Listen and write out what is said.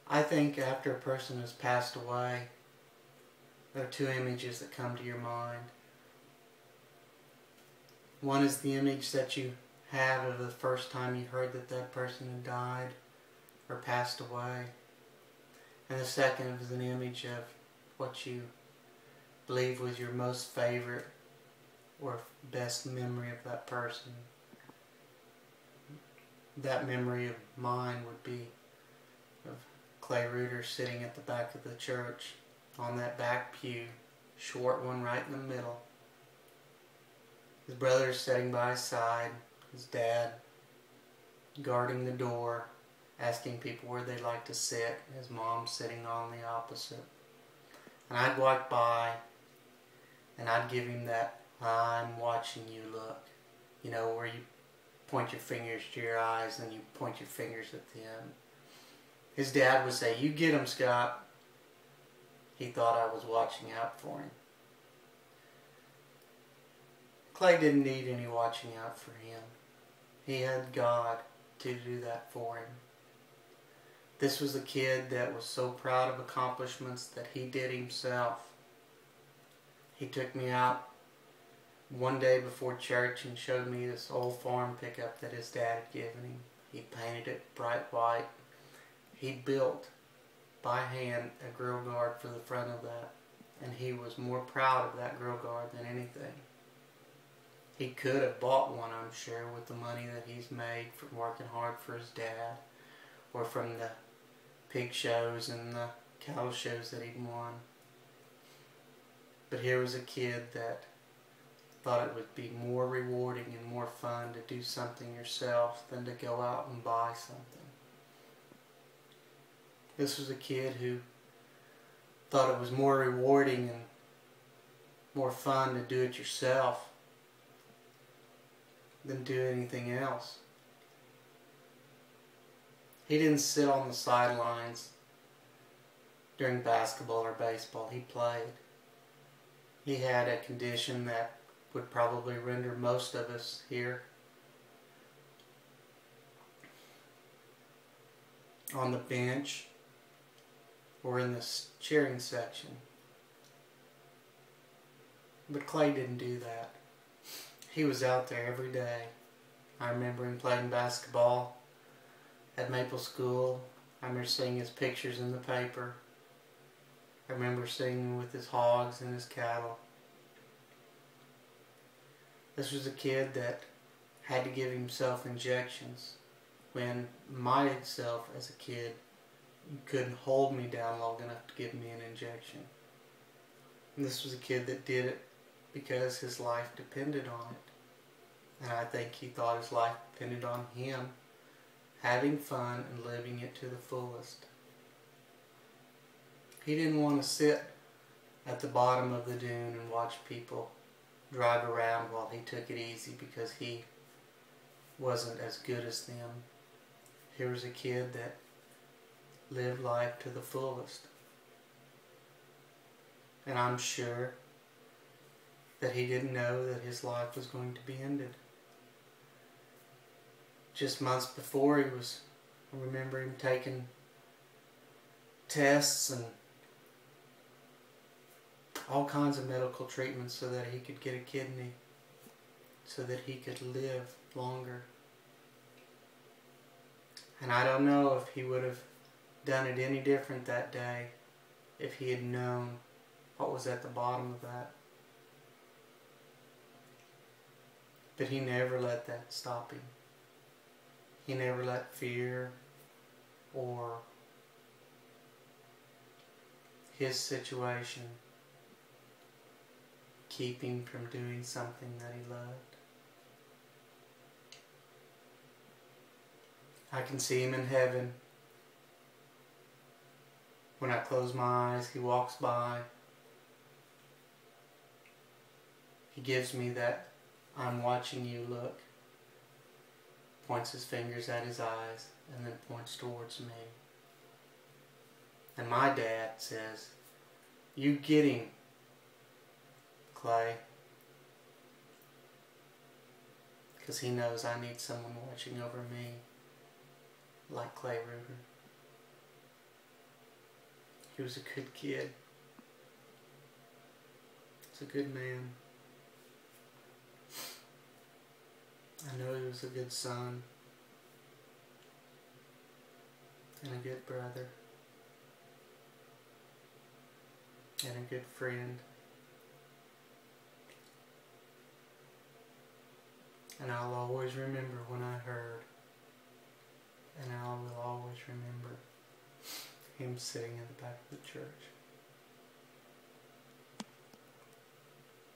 I think after a person has passed away, there are two images that come to your mind. One is the image that you have of the first time you heard that that person had died or passed away. And the second is an image of what you believe was your most favorite or best memory of that person. That memory of mine would be of Clay Reuter sitting at the back of the church on that back pew, short one right in the middle. His brother sitting by his side, his dad guarding the door, asking people where they'd like to sit, his mom sitting on the opposite. And I'd walk by and I'd give him that "I'm watching you" look. You know, where you point your fingers to your eyes and you point your fingers at them. His dad would say, "You get him, Scott." He thought I was watching out for him. Clay didn't need any watching out for him. He had God to do that for him. This was a kid that was so proud of accomplishments that he did himself. He took me out one day before church and showed me this old farm pickup that his dad had given him. He painted it bright white. He built by hand a grill guard for the front of that, and he was more proud of that grill guard than anything. He could have bought one, I'm sure, with the money that he's made from working hard for his dad, or from the pig shows and the cattle shows that he'd won. But here was a kid that thought it would be more rewarding and more fun to do something yourself than to go out and buy something. This was a kid who thought it was more rewarding and more fun to do it yourself than do anything else. He didn't sit on the sidelines during basketball or baseball. He played. He had a condition that would probably render most of us here on the bench or in the cheering section. But Clay didn't do that. He was out there every day. I remember him playing basketball at Maple School. I remember seeing his pictures in the paper. I remember seeing him with his hogs and his cattle. This was a kid that had to give himself injections when myself as a kid, you couldn't hold me down long enough to give me an injection. And this was a kid that did it because his life depended on it. And I think he thought his life depended on him having fun and living it to the fullest. He didn't want to sit at the bottom of the dune and watch people drive around while he took it easy because he wasn't as good as them. Here was a kid that lived life to the fullest. And I'm sure that he didn't know that his life was going to be ended. Just months before, I remember him taking tests and all kinds of medical treatments so that he could get a kidney, so that he could live longer. And I don't know if he would have done it any different that day if he had known what was at the bottom of that. But he never let that stop him. He never let fear or his situation keep him from doing something that he loved. I can see him in heaven. When I close my eyes, he walks by. He gives me that "I'm watching you" look. Points his fingers at his eyes and then points towards me. And my dad says, "You get him, Clay." Because he knows I need someone watching over me like Clay Reuter. He was a good kid. He was a good man. I know he was a good son. And a good brother. And a good friend. And I'll always remember when I heard, and I will always remember him sitting in the back of the church.